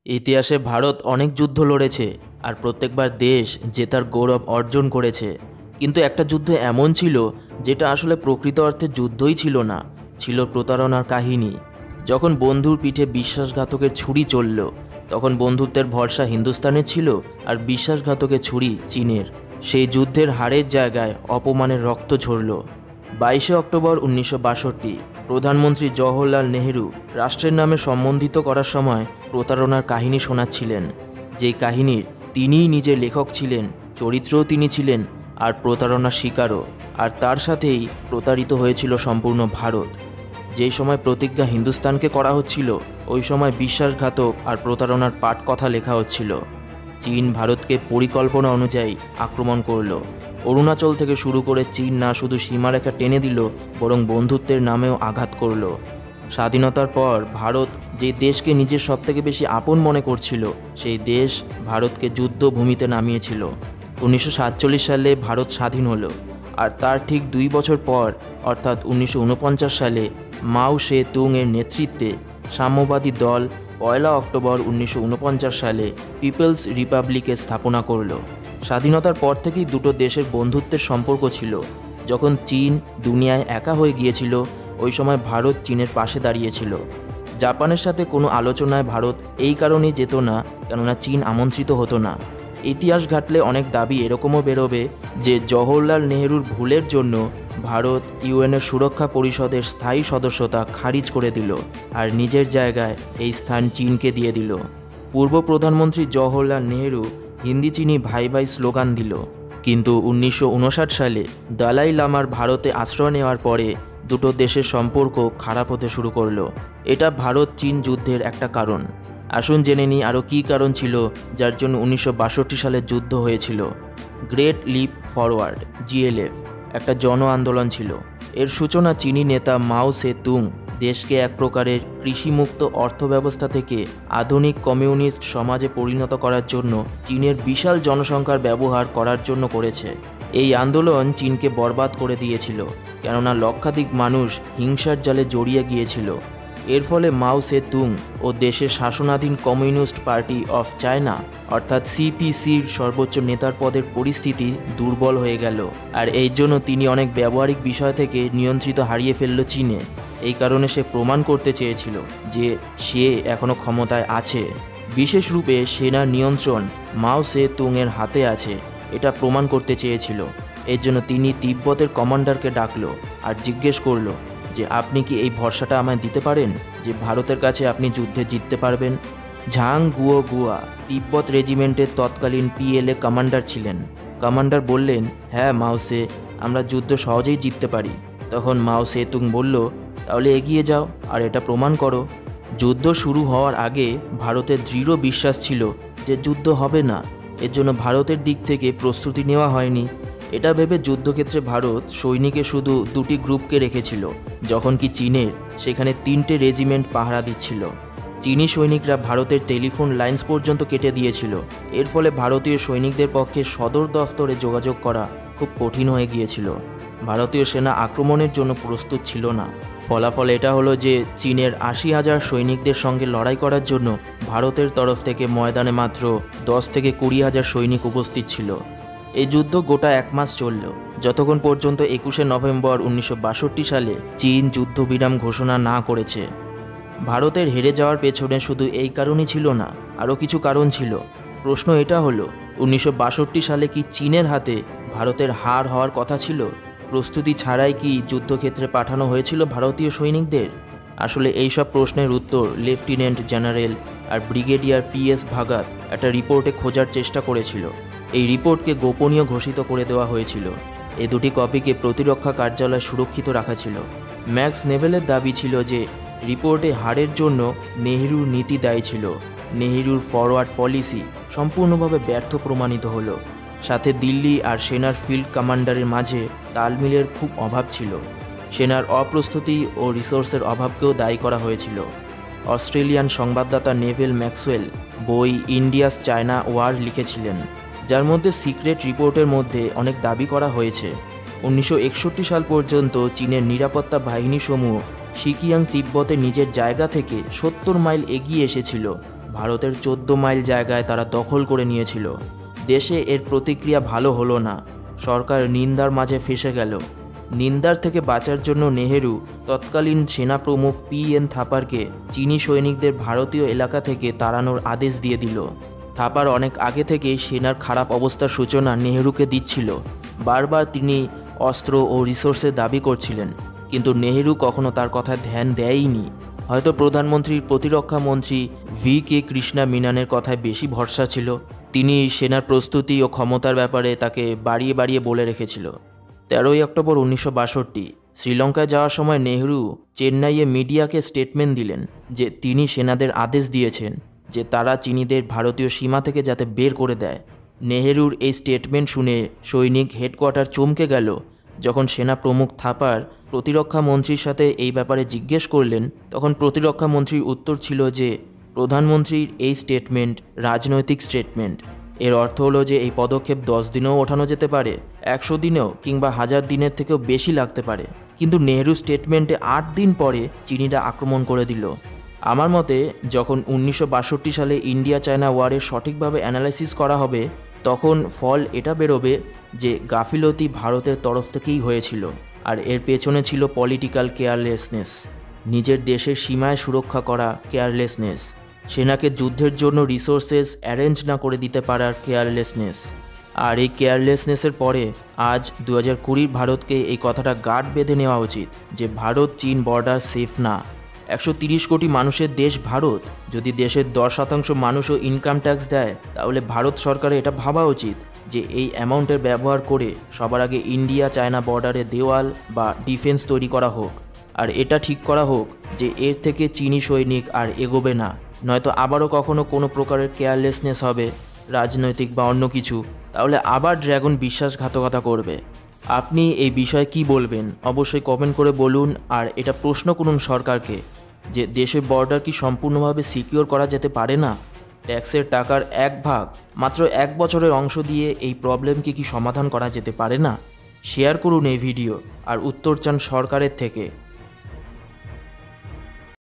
ইতিহাসে ভারত অনেক যুদ্ধ লড়েছে আর প্রত্যেকবার দেশ জেতার গৌরব অর্জন করেছে। কিন্তু একটা যুদ্ধ এমন ছিল যেটা আসলে প্রকৃত অর্থে যুদ্ধই ছিল না, ছিল প্রতারণার কাহিনী। যখন বন্ধুর পিঠে বিশ্বাসঘাতকের ছুরি চলল, তখন বন্ধুত্বের ভরসা হিন্দুস্তানের ছিল আর বিশ্বাসঘাতকের ছুরি চীনের। সেই যুদ্ধের হারের জায়গায় অপমানের রক্ত ঝরল। 22শে অক্টোবর 1962 প্রধানমন্ত্রী জওহরলাল নেহেরু রাষ্ট্রের নামে সম্বন্ধিত করার সময় প্রতারণার কাহিনী শোনাচ্ছিলেন। যেই কাহিনীর তিনিই নিজে লেখক ছিলেন, চরিত্রও তিনি ছিলেন, আর প্রতারণার শিকারও। আর তার সাথেই প্রতারিত হয়েছিল সম্পূর্ণ ভারত। যেই সময় প্রতিজ্ঞা হিন্দুস্তানকে করা হচ্ছিল, ওই সময় বিশ্বাসঘাতক আর প্রতারণার পাঠ কথা লেখা হচ্ছিল। চীন ভারতকে পরিকল্পনা অনুযায়ী আক্রমণ করল। অরুণাচল থেকে শুরু করে চীন না শুধু সীমারেখা টেনে দিল, বরং বন্ধুত্বের নামেও আঘাত করল। স্বাধীনতার পর ভারত যে দেশকে নিজের সবথেকে বেশি আপন মনে করছিল, সেই দেশ ভারতকে যুদ্ধভূমিতে নামিয়েছিল। 1947 সালে ভারত স্বাধীন হলো, আর তার ঠিক 2 বছর পর অর্থাৎ 1949 সালে মাও সে তুং এর নেতৃত্বে সাম্যবাদী দল 1 অক্টোবর 1949 সালে পিপলস রিপাবলিকের স্থাপনা করল। স্বাধীনতার পর থেকেই দুটো দেশের বন্ধুত্বের সম্পর্ক ছিল। যখন চীন দুনিয়ায় একা হয়ে গিয়েছিল, ওই সময় ভারত চীনের পাশে দাঁড়িয়েছিল। জাপানের সাথে কোনো আলোচনায় ভারত এই কারণেই যেত না, কেননা চীন আমন্ত্রিত হতো না। ইতিহাস ঘাটলে অনেক দাবি এরকমও বেরোবে যে জওহরলাল নেহেরুর ভুলের জন্য ভারত ইউএনের সুরক্ষা পরিষদের স্থায়ী সদস্যতা খারিজ করে দিল আর নিজের জায়গায় এই স্থান চীনকে দিয়ে দিল। পূর্ব প্রধানমন্ত্রী জওহরলাল নেহেরু হিন্দি চীনি ভাই ভাই স্লোগান দিল, কিন্তু 1959 সালে দালাই লামার ভারতে আশ্রয় নেওয়ার পরে দুটো দেশের সম্পর্ক খারাপ হতে শুরু করলো। এটা ভারত চীন যুদ্ধের একটা কারণ। আসুন জেনে নিই আরও কী কারণ ছিল যার জন্য 1962 সালে যুদ্ধ হয়েছিল। গ্রেট লিপ ফরওয়ার্ড জিএলএফ একটা জন আন্দোলন ছিল। এর সূচনা চীনি নেতা মাও সে তুং দেশকে এক প্রকারের কৃষিমুক্ত অর্থব্যবস্থা থেকে আধুনিক কমিউনিস্ট সমাজে পরিণত করার জন্য চীনের বিশাল জনসংখ্যার ব্যবহার করার জন্য করেছে। এই আন্দোলন চীনকে বরবাদ করে দিয়েছিল, কেননা লক্ষাধিক মানুষ হিংসার জালে জড়িয়ে গিয়েছিল। এর ফলে মাও সে তুং ও দেশের শাসনাধীন কমিউনিস্ট পার্টি অফ চায়না অর্থাৎ সিপিসির সর্বোচ্চ নেতার পদের পরিস্থিতি দুর্বল হয়ে গেল, আর এই জন্য তিনি অনেক ব্যবহারিক বিষয় থেকে নিয়ন্ত্রিত হারিয়ে ফেলল চীনে। এই কারণে সে প্রমাণ করতে চেয়েছিল যে সে এখনও ক্ষমতায় আছে। বিশেষ রূপে সেনার নিয়ন্ত্রণ মাও সে তুং এর হাতে আছে, এটা প্রমাণ করতে চেয়েছিল। এর জন্য তিনি তিব্বতের কমান্ডারকে ডাকলো আর জিজ্ঞেস করলো যে আপনি কি এই ভরসাটা আমায় দিতে পারেন যে ভারতের কাছে আপনি যুদ্ধে জিততে পারবেন। ঝাং গুয়ো গুয়া তিব্বত রেজিমেন্টের তৎকালীন পিএলএ কমান্ডার ছিলেন। কমান্ডার বললেন, হ্যাঁ মাও সে, আমরা যুদ্ধ সহজেই জিততে পারি। তখন মাও সে তুং বলল, তাহলে এগিয়ে যাও আর এটা প্রমাণ করো। যুদ্ধ শুরু হওয়ার আগে ভারতের দৃঢ় বিশ্বাস ছিল যে যুদ্ধ হবে না। এর জন্য ভারতের দিক থেকে প্রস্তুতি নেওয়া হয়নি। এটা ভেবে যুদ্ধক্ষেত্রে ভারত সৈনিকের শুধু 2টি গ্রুপকে রেখেছিল, যখন কি চীনের সেখানে 3টে রেজিমেন্ট পাহারা দিচ্ছিল। চীনি সৈনিকরা ভারতের টেলিফোন লাইন্স পর্যন্ত কেটে দিয়েছিল। এর ফলে ভারতীয় সৈনিকদের পক্ষে সদর দফতরে যোগাযোগ করা খুব কঠিন হয়ে গিয়েছিল। ভারতীয় সেনা আক্রমণের জন্য প্রস্তুত ছিল না। ফলাফল এটা হলো যে চীনের 80,000 সৈনিকদের সঙ্গে লড়াই করার জন্য ভারতের তরফ থেকে ময়দানে মাত্র 10 থেকে 20,000 সৈনিক উপস্থিত ছিল। এই যুদ্ধ গোটা 1 মাস চলল, যতক্ষণ পর্যন্ত 21শে নভেম্বর 1962 সালে চীন যুদ্ধবিরাম ঘোষণা না করেছে। ভারতের হেরে যাওয়ার পেছনে শুধু এই কারণই ছিল না, আরও কিছু কারণ ছিল। প্রশ্ন এটা হলো, 1962 সালে কি চীনের হাতে ভারতের হার হওয়ার কথা ছিল? প্রস্তুতি ছাড়াই কি যুদ্ধক্ষেত্রে পাঠানো হয়েছিল ভারতীয় সৈনিকদের? আসলে এই সব প্রশ্নের উত্তর লেফটেন্যান্ট জেনারেল আর ব্রিগেডিয়ার পিএস ভাগাত একটা রিপোর্টে খোঁজার চেষ্টা করেছিল। এই রিপোর্টকে গোপনীয় ঘোষিত করে দেওয়া হয়েছিল। এই 2টি কপিকে প্রতিরক্ষা কার্যালয়ে সুরক্ষিত রাখা ছিল। ম্যাক্স নেভেলের দাবি ছিল যে রিপোর্টে হারের জন্য নেহেরুর নীতি দায়ী ছিল। নেহেরুর ফরওয়ার্ড পলিসি সম্পূর্ণভাবে ব্যর্থ প্রমাণিত হলো। সাথে দিল্লি আর সেনার ফিল্ড কমান্ডারের মাঝে তালমিলের খুব অভাব ছিল। সেনার অপ্রস্তুতি ও রিসোর্সের অভাবকেও দায়ী করা হয়েছিল। অস্ট্রেলিয়ান সংবাদদাতা নেভেল ম্যাক্সওয়েল বই ইন্ডিয়াস চায়না ওয়ার লিখেছিলেন, যার মধ্যে সিক্রেট রিপোর্টের মধ্যে অনেক দাবি করা হয়েছে। 1961 সাল পর্যন্ত চীনের নিরাপত্তা বাহিনী সমূহ শিকিয়াং তিব্বতে নিজের জায়গা থেকে 70 মাইল এগিয়ে এসেছিল। ভারতের 14 মাইল জায়গায় তারা দখল করে নিয়েছিল। দেশে এর প্রতিক্রিয়া ভালো হলো না, সরকার নিন্দার মাঝে ফেঁসে গেল। নিন্দার থেকে বাঁচার জন্য নেহেরু তৎকালীন সেনাপ্রমুখ PN থাপারকে চীনি সৈনিকদের ভারতীয় এলাকা থেকে তাড়ানোর আদেশ দিয়ে দিল। থাপার অনেক আগে থেকেই সেনার খারাপ অবস্থার সূচনা নেহেরুকে দিচ্ছিল। বারবার তিনি অস্ত্র ও রিসোর্সের দাবি করছিলেন, কিন্তু নেহেরু কখনো তার কথায় ধ্যান দেয়ইনি। হয়তো প্রধানমন্ত্রীর প্রতিরক্ষা মন্ত্রী VK কৃষ্ণা মেননের কথায় বেশি ভরসা ছিল। তিনি সেনার প্রস্তুতি ও ক্ষমতার ব্যাপারে তাকে বাড়িয়ে বাড়িয়ে বলে রেখেছিল। 13 অক্টোবর 1962 শ্রীলঙ্কায় যাওয়ার সময় নেহেরু চেন্নাইয়ে মিডিয়াকে স্টেটমেন্ট দিলেন যে তিনি সেনাদের আদেশ দিয়েছেন যে তারা চীনীদের ভারতীয় সীমা থেকে যাতে বের করে দেয়। নেহেরুর এই স্টেটমেন্ট শুনে সৈনিক হেডকোয়ার্টার চমকে গেল। যখন সেনা প্রমুখ থাপার প্রতিরক্ষা মন্ত্রীর সাথে এই ব্যাপারে জিজ্ঞেস করলেন, তখন প্রতিরক্ষা মন্ত্রীর উত্তর ছিল যে প্রধানমন্ত্রীর এই স্টেটমেন্ট রাজনৈতিক স্টেটমেন্ট। এর অর্থ হলো যে এই পদক্ষেপ 10 দিনেও ওঠানো যেতে পারে, 100 দিনেও, কিংবা 1000 দিনের থেকেও বেশি লাগতে পারে। কিন্তু নেহেরু স্টেটমেন্টে 8 দিন পরে চীনিরা আক্রমণ করে দিল। আমার মতে যখন 1962 সালে ইন্ডিয়া চায়না ওয়ারের সঠিকভাবে অ্যানালাইসিস করা হবে, তখন ফল এটা বেরোবে যে গাফিলতি ভারতের তরফ থেকেই হয়েছিল, আর এর পেছনে ছিল পলিটিক্যাল কেয়ারলেসনেস, নিজের দেশের সীমায় সুরক্ষা করা কেয়ারলেসনেস, সেনাকে যুদ্ধের জন্য রিসোর্সেস অ্যারেঞ্জ না করে দিতে পারার কেয়ারলেসনেস। আর এই কেয়ারলেসনেসের পরে আজ 2020 ভারতকে এই কথাটা গাঁট বেঁধে নেওয়া উচিত যে ভারত চীন বর্ডার সেফ না। 130 কোটি মানুষের দেশ ভারত। যদি দেশের 10% মানুষও ইনকাম ট্যাক্স দেয়, তাহলে ভারত সরকারের এটা ভাবা উচিত যে এই অ্যামাউন্টের ব্যবহার করে সবার আগে ইন্ডিয়া চায়না বর্ডারে দেওয়াল বা ডিফেন্স তৈরি করা হোক। আর এটা ঠিক করা হোক যে এর থেকে চীনি সৈনিক আর এগোবে না, নয়তো আবারও কখনো কোনো প্রকারের কেয়ারলেসনেস হবে, রাজনৈতিক বা অন্য কিছু, তাহলে আবার ড্রাগন বিশ্বাসঘাতকতা করবে। আপনি এই বিষয়ে কি বলবেন অবশ্যই কমেন্ট করে বলুন। আর এটা প্রশ্ন করুন সরকারকে যে দেশের বর্ডার কি সম্পূর্ণভাবে সিকিউর করা যেতে পারে না? ট্যাক্সের টাকার 1 ভাগ মাত্র 1 বছরের অংশ দিয়ে এই প্রবলেমকে কি সমাধান করা যেতে পারে না? শেয়ার করুন এই ভিডিও আর উত্তর চান সরকারের থেকে।